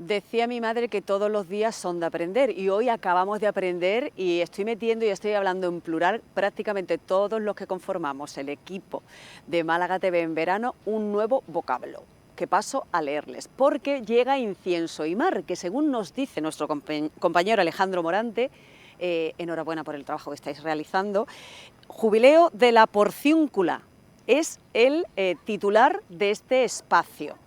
Decía mi madre que todos los días son de aprender y hoy acabamos de aprender y estoy metiendo y estoy hablando en plural prácticamente todos los que conformamos el equipo de Málaga TV en verano un nuevo vocablo que paso a leerles porque llega incienso y mar, que según nos dice nuestro compañero Alejandro Morante, enhorabuena por el trabajo que estáis realizando, jubileo de la porciúncula es el titular de este espacio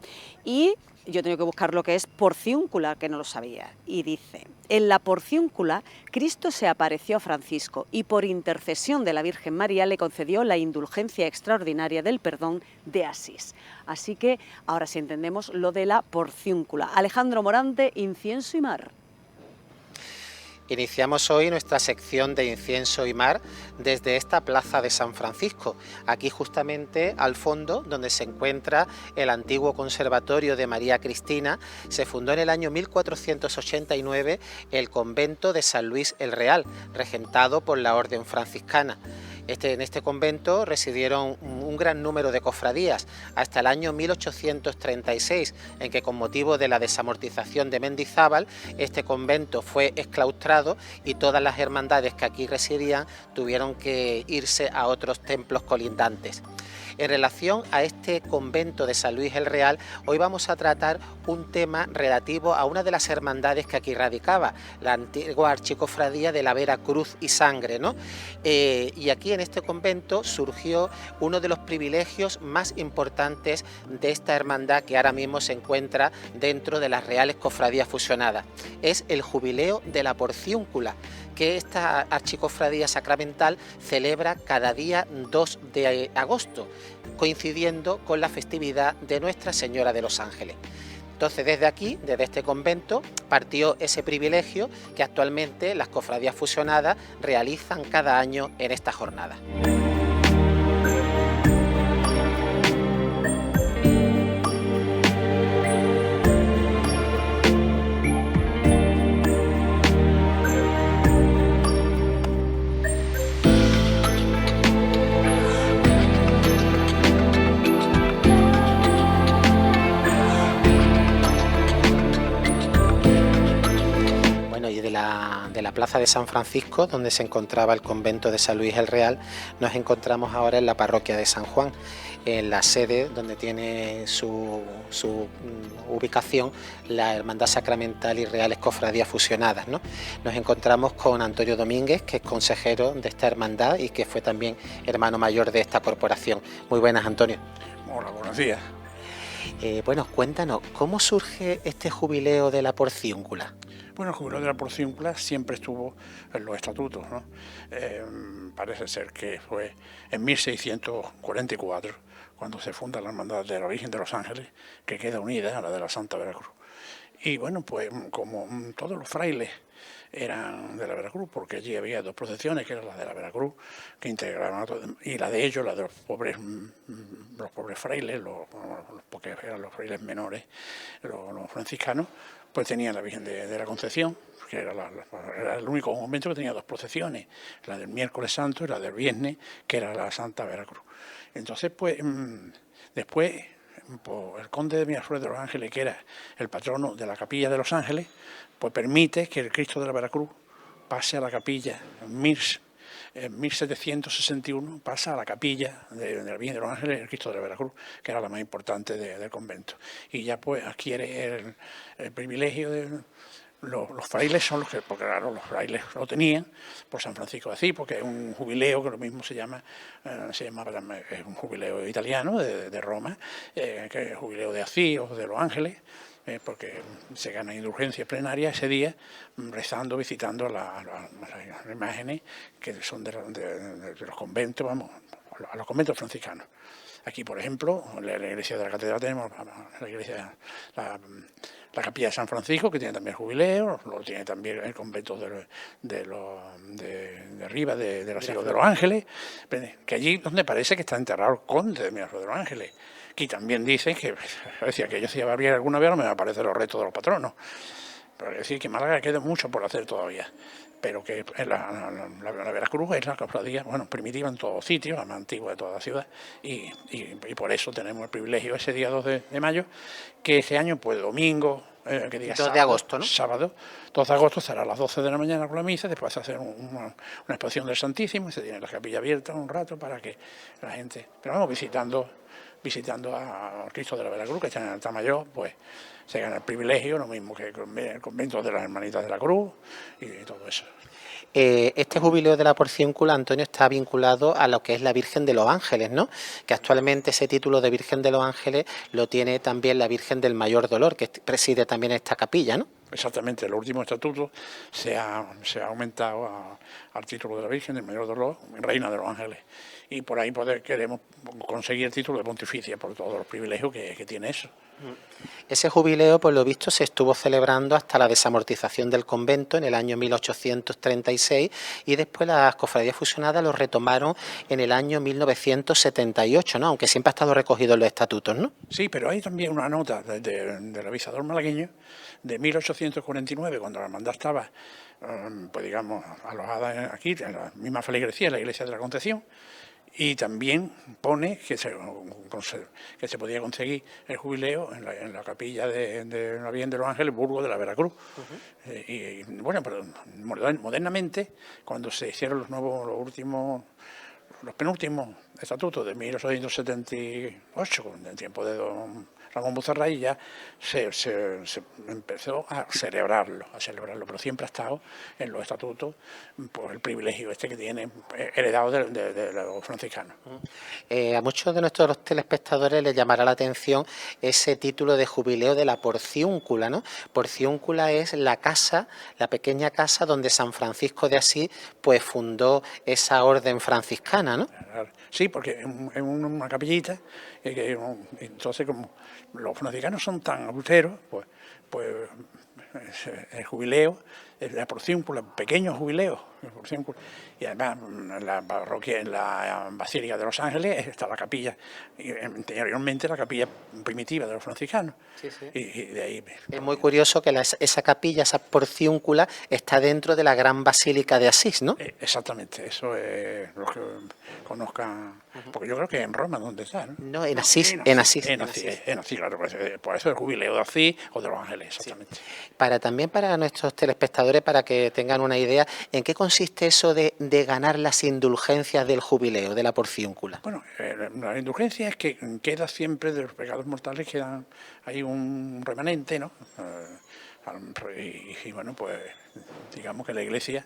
y yo he tenido que buscar lo que es porciúncula, que no lo sabía, y dice: en la porciúncula Cristo se apareció a Francisco y por intercesión de la Virgen María le concedió la indulgencia extraordinaria del perdón de Asís. Así que ahora sí entendemos lo de la porciúncula. Alejandro Morante, incienso y mar. Iniciamos hoy nuestra sección de incienso y mar desde esta plaza de San Francisco, aquí justamente al fondo donde se encuentra el antiguo conservatorio de María Cristina. Se fundó en el año 1489 el convento de San Luis el Real, regentado por la orden franciscana. En este convento residieron un gran número de cofradías hasta el año 1836, en que con motivo de la desamortización de Mendizábal, este convento fue exclaustrado y todas las hermandades que aquí residían tuvieron que irse a otros templos colindantes. En relación a este convento de San Luis el Real, hoy vamos a tratar un tema relativo a una de las hermandades que aquí radicaba, la antigua archicofradía de la Vera Cruz y Sangre, ¿no? Y aquí en este convento surgió uno de los privilegios más importantes de esta hermandad que ahora mismo se encuentra dentro de las Reales Cofradías Fusionadas. Es el jubileo de la porciúncula, que esta archicofradía sacramental celebra cada día 2 de agosto, coincidiendo con la festividad de Nuestra Señora de los Ángeles. Entonces, desde aquí, desde este convento, partió ese privilegio que actualmente las cofradías fusionadas realizan cada año en esta jornada. De la plaza de San Francisco, donde se encontraba el convento de San Luis el Real, nos encontramos ahora en la parroquia de San Juan, en la sede donde tiene su ubicación la Hermandad Sacramental y Reales Cofradías Fusionadas, ¿no? Nos encontramos con Antonio Domínguez, que es consejero de esta hermandad y que fue también hermano mayor de esta corporación. Muy buenas, Antonio. Hola, buenos días. Bueno, cuéntanos, ¿cómo surge este jubileo de la porciúncula? Bueno, el jubileo de la porciúncula siempre estuvo en los estatutos, ¿no? Parece ser que fue en 1644 cuando se funda la Hermandad de la Virgen de los Ángeles, que queda unida a la de la Santa Veracruz. Y bueno, pues como todos los frailes eran de la Veracruz, porque allí había dos procesiones, que era la de la Veracruz, que integraban a todos, y la de ellos, la de los pobres frailes, porque eran los frailes menores, los franciscanos, pues tenían la Virgen de la Concepción, que era el único momento que tenía dos procesiones, la del miércoles santo y la del viernes, que era la Santa Veracruz. Entonces, pues, después, pues, el conde de Miraflores de los Ángeles, que era el patrono de la Capilla de los Ángeles, pues permite que el Cristo de la Veracruz pase a la capilla en 1761, pasa a la capilla de la Virgen de los Ángeles, el Cristo de la Veracruz, que era la más importante del convento. Y ya pues adquiere el privilegio de... Los frailes son los que, porque claro, los frailes lo tenían por San Francisco de Asís, porque es un jubileo que lo mismo se llamaba también, es un jubileo italiano de Roma, que es el jubileo de Asís o de los Ángeles, porque se gana indulgencia plenaria ese día, rezando, visitando las imágenes que son de los conventos, vamos, a los conventos franciscanos. Aquí, por ejemplo, en la iglesia de la catedral tenemos la capilla de San Francisco, que tiene también jubileo, lo tiene también el convento de arriba, de la Ciudad de los Ángeles, que allí donde parece que está enterrado el conde de Miraflores de los Ángeles. Aquí también dicen que, decía que yo si habría alguna vez no me va a aparecer los restos de los patronos. Pero es decir, que en Málaga queda mucho por hacer todavía, pero que la Veracruz es la cofradía, bueno, primitiva en todos sitios, la más antigua de toda la ciudad, y por eso tenemos el privilegio ese día 2 de mayo, que ese año, pues domingo, que diga 2 sábado, de agosto, ¿no? Sábado, 2 de agosto será a las 12 de la mañana con la misa, después se hace una exposición del Santísimo, y se tiene la capilla abierta un rato para que la gente, pero vamos, visitando a Cristo de la Veracruz, que está en Altamayor, pues se gana el privilegio, lo mismo que el convento de las Hermanitas de la Cruz y todo eso. Este jubileo de la Porciúncula, Antonio, está vinculado a lo que es la Virgen de los Ángeles, ¿no? Que actualmente ese título de Virgen de los Ángeles lo tiene también la Virgen del Mayor Dolor, que preside también esta capilla, ¿no? Exactamente, el último estatuto se ha aumentado al título de la Virgen del Mayor Dolor, Reina de los Ángeles, y por ahí queremos conseguir el título de pontificia por todos los privilegios que tiene eso. Ese jubileo, por lo visto, se estuvo celebrando hasta la desamortización del convento en el año 1836 y después las cofradías fusionadas lo retomaron en el año 1978, ¿no? Aunque siempre ha estado recogido en los estatutos, ¿no? Sí, pero hay también una nota del avisador malagueño de 1849, cuando la hermandad estaba, pues digamos, alojada aquí, en la misma feligresía, en la iglesia de la Concepción, y también pone que se podía conseguir el jubileo en la capilla de la Virgen de los Ángeles, Burgo de la Veracruz. Y bueno, pero modernamente, cuando se hicieron los penúltimos estatutos de 1878, con el tiempo de don Ramón Buzarray, ya se empezó a celebrarlo, pero siempre ha estado en los estatutos por el privilegio que tiene heredado de los franciscanos. A muchos de nuestros telespectadores les llamará la atención ese título de jubileo de la Porciúncula, ¿no? Porciúncula es la casa, la pequeña casa donde San Francisco de Asís pues fundó esa orden franciscana, ¿no? Sí, porque es una capillita, entonces como los franciscanos son tan austeros, pues el jubileo, la Porciúncula, pequeño jubileo, y además en la parroquia, en la Basílica de los Ángeles, está la capilla, y anteriormente la capilla primitiva de los franciscanos. Sí, sí. Y de ahí, es muy curioso que esa capilla, esa Porciúncula, está dentro de la gran Basílica de Asís, ¿no? Exactamente, eso es lo que conozcan, porque yo creo que en Roma, ¿dónde está? No, en Asís, en Asís. En Asís, claro, por eso el jubileo de Asís o de los Ángeles, exactamente. Sí. También para nuestros telespectadores, para que tengan una idea, ¿en qué consiste eso de ganar las indulgencias del jubileo, de la Porciúncula? Bueno, la indulgencia es que queda siempre de los pecados mortales, quedan hay un remanente, ¿no? Y bueno, pues digamos que la Iglesia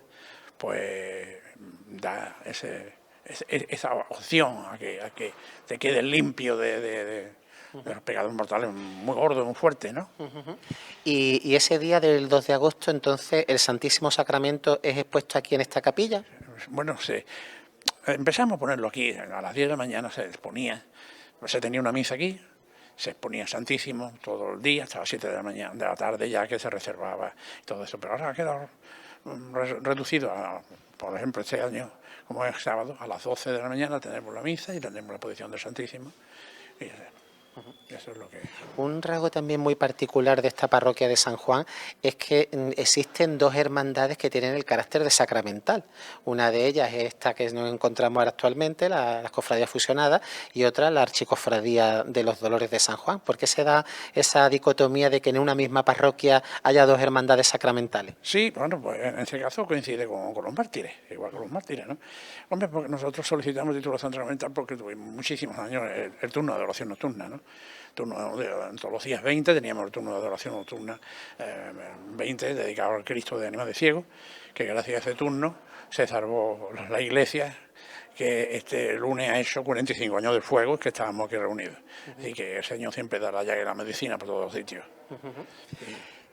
pues da esa opción a que te quedes limpio de los pecados mortales muy gordos, muy fuertes, ¿no? Y ese día del 2 de agosto, entonces, ¿el Santísimo Sacramento es expuesto aquí en esta capilla? Bueno, empezamos a ponerlo aquí, a las 10 de la mañana se exponía, se tenía una misa aquí, se exponía Santísimo todo el día, hasta las 7 de la mañana, de la tarde ya que se reservaba y todo eso, pero ahora ha quedado reducido por ejemplo, este año, como es sábado, a las 12 de la mañana tenemos la misa y tenemos la exposición del Santísimo. Y eso es lo que... Un rasgo también muy particular de esta parroquia de San Juan es que existen dos hermandades que tienen el carácter de sacramental. Una de ellas es esta que nos encontramos ahora actualmente, las cofradías fusionadas, y otra la archicofradía de los Dolores de San Juan. ¿Por qué se da esa dicotomía de que en una misma parroquia haya dos hermandades sacramentales? Sí, bueno, pues en este caso coincide con los mártires, igual con los mártires, ¿no? Hombre, porque nosotros solicitamos titulación sacramental porque tuvimos muchísimos años el turno de adoración nocturna, ¿no? Todos los días 20 teníamos el turno de adoración nocturna 20 dedicado al Cristo de Ánima de Ciego, que gracias a ese turno se salvó la iglesia, que este lunes ha hecho 45 años del fuego, que estábamos aquí reunidos. Así que el Señor siempre da la llave de la medicina por todos los sitios.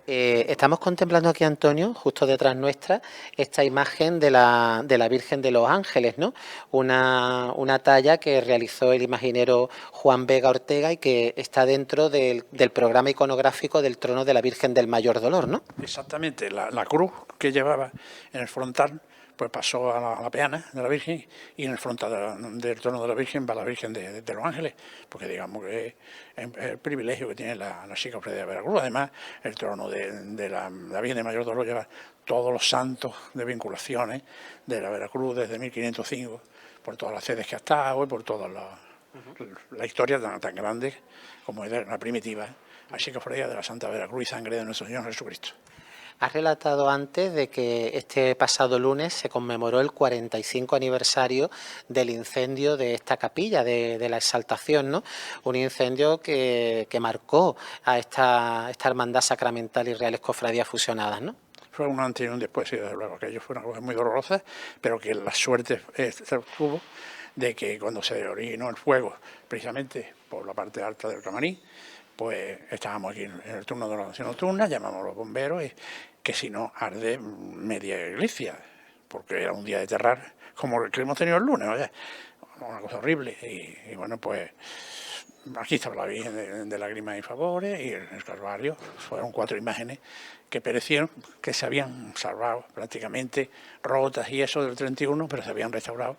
Estamos contemplando aquí, Antonio, justo detrás nuestra, esta imagen de la Virgen de los Ángeles, ¿no? Una talla que realizó el imaginero Juan Vega Ortega y que está dentro del programa iconográfico del trono de la Virgen del Mayor Dolor, ¿no? Exactamente, la cruz que llevaba en el frontal pues pasó a la peana de la Virgen, y en el frontal del trono de la Virgen va la Virgen de los Ángeles, porque digamos que es el privilegio que tiene la chica de Veracruz. Además, el trono de la Virgen de Mayor Dolor lleva todos los santos de vinculaciones de la Veracruz desde 1505, por todas las sedes que ha estado y por toda la historia tan grande como es la primitiva Así que Cofradía de la Santa Veracruz y Sangre de nuestro Señor Jesucristo. Has relatado antes de que este pasado lunes se conmemoró el 45 aniversario del incendio de esta capilla, de la Exaltación, ¿no? Un incendio que marcó a esta hermandad sacramental y reales cofradías fusionadas, ¿no? Fue un antes y un después, y desde luego, aquello fue una cosa muy dolorosa, pero que la suerte se tuvo de que cuando se originó el fuego, precisamente por la parte alta del camarín, pues estábamos aquí en el turno de la oración nocturna, llamamos a los bomberos y que si no arde media iglesia, porque era un día de terrar como el que hemos tenido el lunes, ¿vale? Una cosa horrible. Y bueno, pues aquí estaba la Virgen de Lágrimas y Favores y el Calvario. Fueron 4 imágenes que perecieron, que se habían salvado prácticamente, rotas y eso del 31, pero se habían restaurado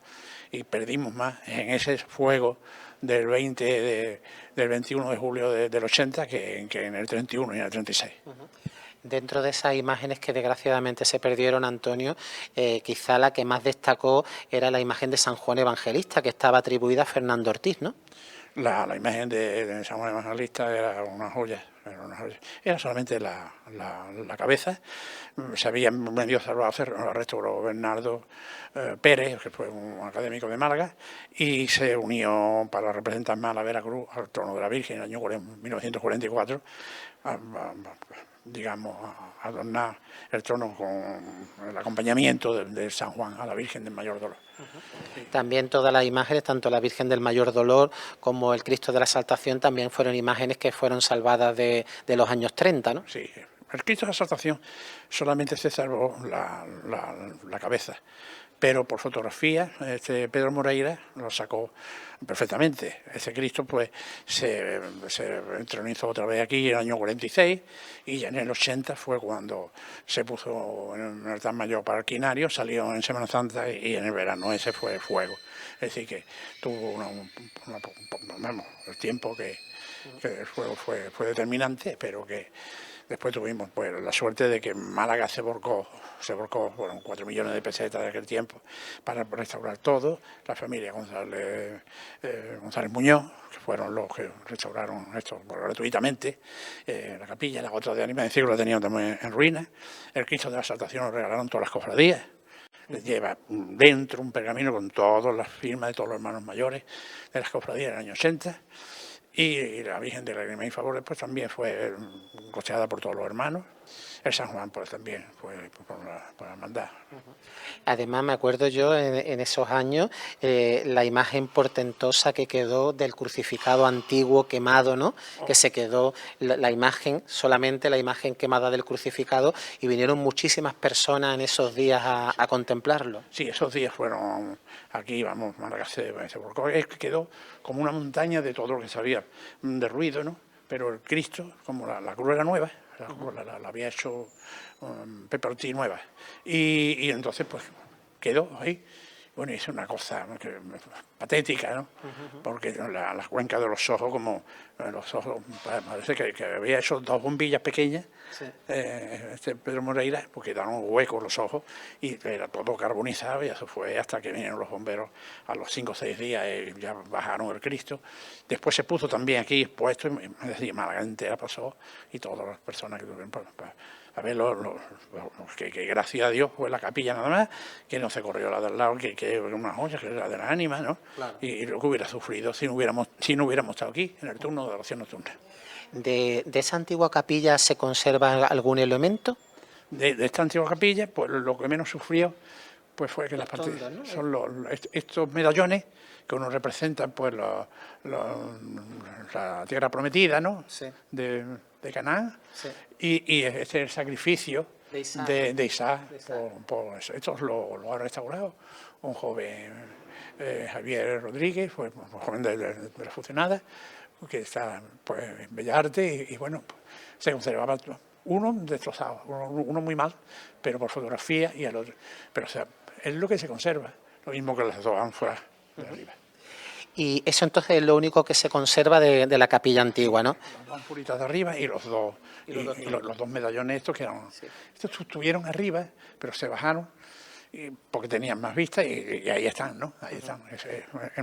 y perdimos más en ese fuego del 21 de julio del 80 que en el 31 y en el 36. Dentro de esas imágenes que desgraciadamente se perdieron, Antonio, quizá la que más destacó era la imagen de San Juan Evangelista, que estaba atribuida a Fernando Ortiz, ¿no? La imagen de San Juan Evangelista era una joya. Era solamente la cabeza. Se había medio salvado, la restauró Bernardo Pérez, que fue un académico de Málaga, y se unió para representar más a la Veracruz al trono de la Virgen en el año 1944, digamos, a adornar el trono con el acompañamiento de San Juan a la Virgen del Mayor Dolor. También todas las imágenes, tanto la Virgen del Mayor Dolor como el Cristo de la Exaltación, también fueron imágenes que fueron salvadas de los años 30, ¿no? Sí, el Cristo de la Exaltación solamente se salvó la cabeza, pero por fotografía Pedro Moreira lo sacó perfectamente. Ese Cristo pues se entronizó otra vez aquí en el año 46 y ya en el 80 fue cuando se puso en el altar mayor para el quinario, salió en Semana Santa y en el verano ese fue fuego. Es decir que tuvo el tiempo que el fuego fue determinante, pero que después tuvimos pues la suerte de que Málaga se volcó, fueron 4 millones de pesetas de aquel tiempo para restaurar todo. La familia González Muñoz, que fueron los que restauraron esto gratuitamente, la capilla, la otra de Ánimas de Siglo la tenían también en ruinas. El Cristo de la Exaltación lo regalaron todas las cofradías. Lleva dentro un pergamino con todas las firmas de todos los hermanos mayores de las cofradías del año 80. Y la Virgen de Lágrimas y Favores pues también fue costeada por todos los hermanos. El San Juan pues también fue por la hermandad. Además me acuerdo yo en esos años la imagen portentosa que quedó del crucificado antiguo quemado, ¿no? Que se quedó la imagen, solamente la imagen quemada del crucificado, y vinieron muchísimas personas en esos días a contemplarlo. Sí, esos días fueron aquí, vamos, Málaga se volcó, quedó como una montaña de todo lo que se había derruido, ¿no? Pero el Cristo, como la cruz era nueva, la había hecho Pepe Ortiz nueva, y entonces pues quedó ahí. Bueno, es una cosa patética, ¿no? Porque la cuenca de los ojos, como los ojos, parece que había hecho 2 bombillas pequeñas, sí. Pedro Moreira, porque daban huecos los ojos y era todo carbonizado, y eso fue hasta que vinieron los bomberos a los 5 o 6 días, ya bajaron el Cristo. Después se puso también aquí expuesto, es decir, Málaga entera pasó, y todas las personas que tuvieron a ver, que gracias a Dios fue la capilla nada más, que no se corrió la del lado, que era una joya, que era la de las ánimas, ¿no? Claro. Y lo que hubiera sufrido si no hubiéramos estado aquí, en el turno de oración nocturna. ¿De esa antigua capilla se conserva algún elemento? De esta antigua capilla, pues lo que menos sufrió pues fue que las partes, ¿no? Son estos medallones que uno representa pues la tierra prometida, ¿no? Sí. De Canaán, sí. Y este es el sacrificio de Isaac. Por eso. Estos lo ha restaurado un joven, Javier Rodríguez, fue un joven de la Fusionada, que está pues en Bellas Artes, y bueno, pues, se conservaba uno destrozado, uno muy mal, pero por fotografía, y el otro, pero o sea, es lo que se conserva, lo mismo que las 2 ánforas de arriba. Y eso entonces es lo único que se conserva de la capilla antigua, ¿no? Las 2 ánforitas de arriba y los dos medallones estos que eran, sí. Estos estuvieron arriba, pero se bajaron porque tenían más vista y ahí están, ¿no? Ahí están.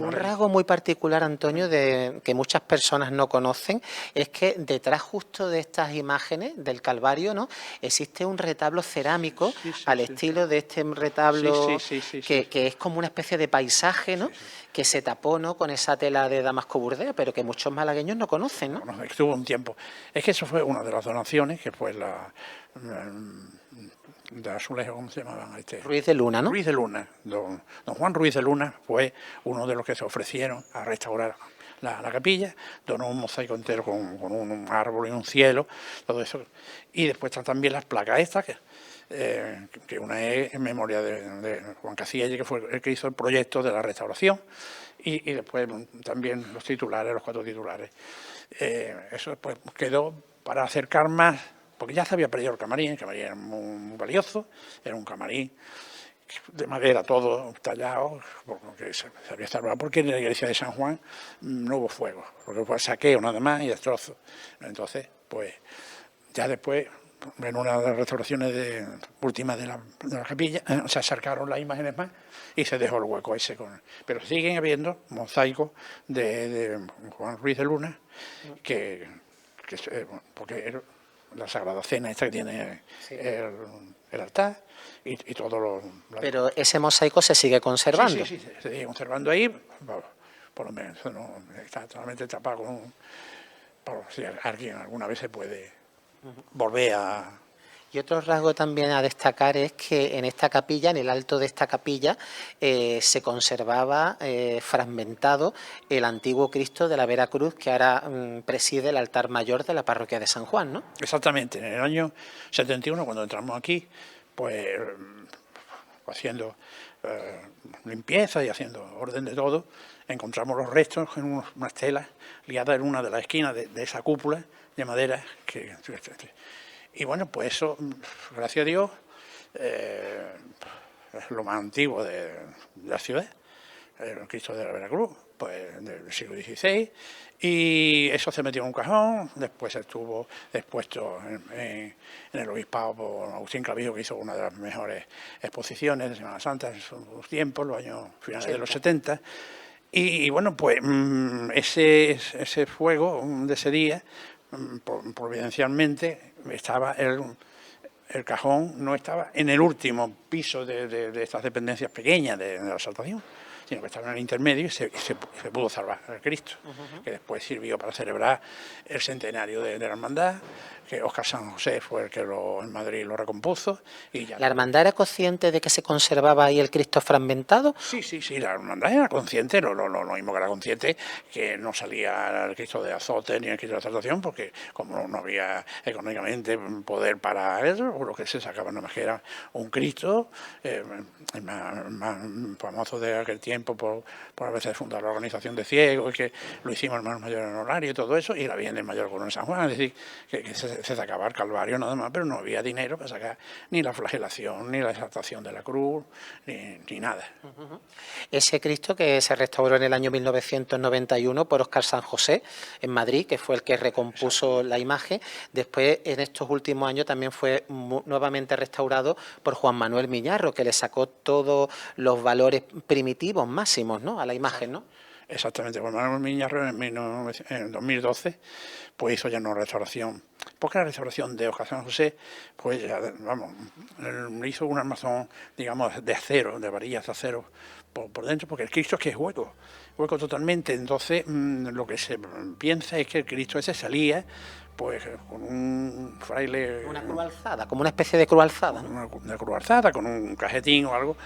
Un rasgo muy particular, Antonio, que muchas personas no conocen, es que detrás justo de estas imágenes del Calvario, ¿no?, existe un retablo cerámico al estilo de este retablo que es como una especie de paisaje, ¿no?, que se tapó, ¿no?, con esa tela de Damasco Burdea, pero que muchos malagueños no conocen, ¿no? Bueno, estuvo un tiempo. Es que eso fue una de las donaciones, que fue de Azulejo, ¿cómo se llamaban? Ruiz de Luna, ¿no? Ruiz de Luna. Don Juan Ruiz de Luna fue uno de los que se ofrecieron a restaurar la capilla, donó un mosaico entero con un árbol y un cielo, todo eso. Y después están también las placas estas, que una es en memoria de Juan Casillas, que fue el que hizo el proyecto de la restauración, y después también los titulares, los 4 titulares. Eso pues quedó para acercar más, porque ya se había perdido el camarín era muy valioso, era un camarín de madera todo tallado, porque se había salvado, porque en la iglesia de San Juan no hubo fuego, porque fue saqueo nada más y destrozo. Entonces, pues ya después, en una de las restauraciones últimas de la capilla, se acercaron las imágenes más y se dejó el hueco ese. Pero siguen habiendo mosaicos de Juan Ruiz de Luna, porque la Sagrada Cena esta que tiene el altar y todo lo... Pero ese mosaico se sigue conservando. Sí, se sigue conservando ahí, por lo menos no está totalmente tapado por si alguien alguna vez se puede volver a... Y otro rasgo también a destacar es que en esta capilla, en el alto de esta capilla, se conservaba fragmentado el antiguo Cristo de la Veracruz, que ahora preside el altar mayor de la parroquia de San Juan, ¿no? Exactamente, en el año 71, cuando entramos aquí, pues haciendo limpieza y haciendo orden de todo, encontramos los restos en unas telas liadas en una de las esquinas de esa cúpula de madera y bueno, pues eso, gracias a Dios, es lo más antiguo de la ciudad, el Cristo de la Veracruz, pues del siglo XVI, y eso se metió en un cajón, después estuvo expuesto en el obispado por Agustín Clavijo, que hizo una de las mejores exposiciones de Semana Santa en sus tiempos, los años finales de los 70, y bueno, pues ese fuego de ese día, providencialmente, estaba el cajón, no estaba en el último piso de estas dependencias pequeñas de la Exaltación, sino que estaba en el intermedio y se pudo salvar el Cristo, que después sirvió para celebrar el centenario de la hermandad, que Óscar San José fue el que en Madrid lo recompuso. Y ya. ¿La hermandad era consciente de que se conservaba ahí el Cristo fragmentado? Sí, la hermandad era consciente, lo mismo que era consciente que no salía el Cristo de azote ni el Cristo de exaltación, porque como no había económicamente poder para eso, lo que se sacaba nada más que era un Cristo, el más famoso de aquel tiempo por a veces fundar la organización de ciegos, y que lo hicimos hermanos mayores en horario y todo eso, y la bien del mayor coronel San Juan, es decir, que se sacaba el Calvario nada más, pero no había dinero para sacar ni la flagelación, ni la exaltación de la cruz, ni nada. Ese Cristo que se restauró en el año 1991 por Óscar San José en Madrid, que fue el que recompuso la imagen, después en estos últimos años también fue nuevamente restaurado por Juan Manuel Miñarro, que le sacó todos los valores primitivos máximos, ¿no?, a la imagen, ¿no? Exactamente, Juan Manuel Miñarro en 2012 pues hizo ya una restauración, porque la restauración de Óscar San José, pues ya, vamos, hizo un armazón, digamos, de acero, de varillas de acero por dentro, porque el Cristo es que es hueco totalmente, entonces lo que se piensa es que el Cristo ese salía pues con un fraile... Una cruz alzada, como una especie de cruz alzada, ¿no? Una cruz alzada, con un cajetín o algo,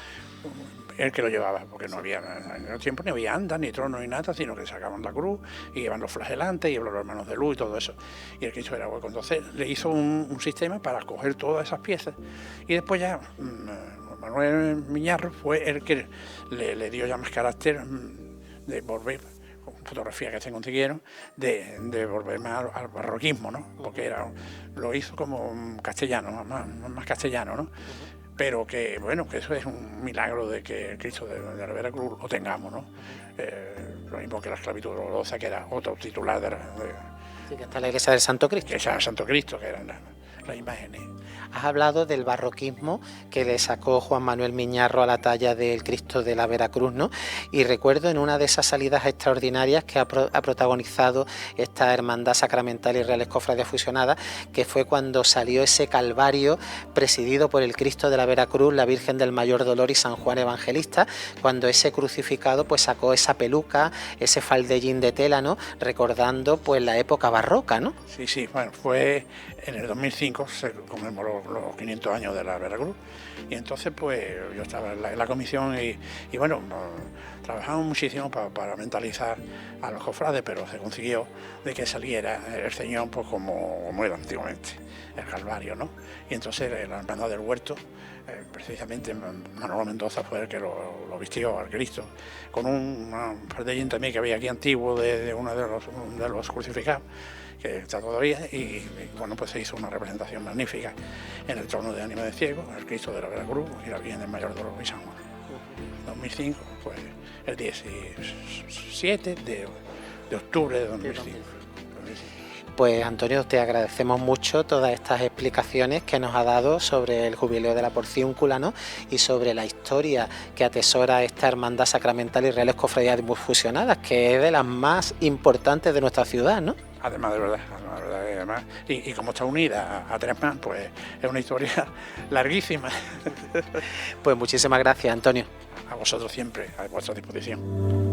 el que lo llevaba, porque no había en el tiempo ni había andas, ni trono, ni nada, sino que sacaban la cruz y llevaban los flagelantes y los hermanos de luz y todo eso. Y el Cristo era hueco. Entonces le hizo un sistema para coger todas esas piezas. Y después ya Manuel Miñarro fue el que le dio ya más carácter de volver, con fotografías que se consiguieron, de volver más al barroquismo, ¿no? Porque lo hizo como castellano, más castellano, ¿no? Pero que, bueno, que eso es un milagro de que el Cristo de la Veracruz lo tengamos, ¿no? Lo mismo que la esclavitud dolorosa, que era otro titular sí, que está la iglesia del Santo Cristo. Que es el Santo Cristo, que era las imágenes. Has hablado del barroquismo que le sacó Juan Manuel Miñarro a la talla del Cristo de la Veracruz, ¿no? Y recuerdo en una de esas salidas extraordinarias que ha protagonizado esta Hermandad Sacramental y Reales Cofradías Fusionadas, que fue cuando salió ese Calvario presidido por el Cristo de la Veracruz, la Virgen del Mayor Dolor y San Juan Evangelista, cuando ese crucificado pues sacó esa peluca, ese faldellín de tela, ¿no? Recordando pues la época barroca, ¿no? Sí, bueno, fue en el 2005, se conmemoró los 500 años de la Veracruz, y entonces pues yo estaba en la comisión y bueno, trabajamos muchísimo para mentalizar a los cofrades, pero se consiguió de que saliera el Ceñón pues como era antiguamente, el Calvario, ¿no? Y entonces la Hermandad del Huerto, precisamente Manolo Mendoza fue el que lo vistió al Cristo, con un faldellín también que había aquí antiguo de uno de los crucificados, que está todavía, y bueno, pues se hizo una representación magnífica en el trono de ánima de ciego, el Cristo de la Veracruz y la Virgen del Mayor Dolor y San Juan. 2005, pues el 17 de octubre de 2005. Pues Antonio, te agradecemos mucho todas estas explicaciones que nos ha dado sobre el jubileo de la Porciúncula, ¿no? Y sobre la historia que atesora esta Hermandad Sacramental y Reales Cofradías Fusionadas, que es de las más importantes de nuestra ciudad, ¿no? Además, de verdad, y como está unida a tres más, pues es una historia larguísima. Pues muchísimas gracias, Antonio. A vosotros siempre, a vuestra disposición.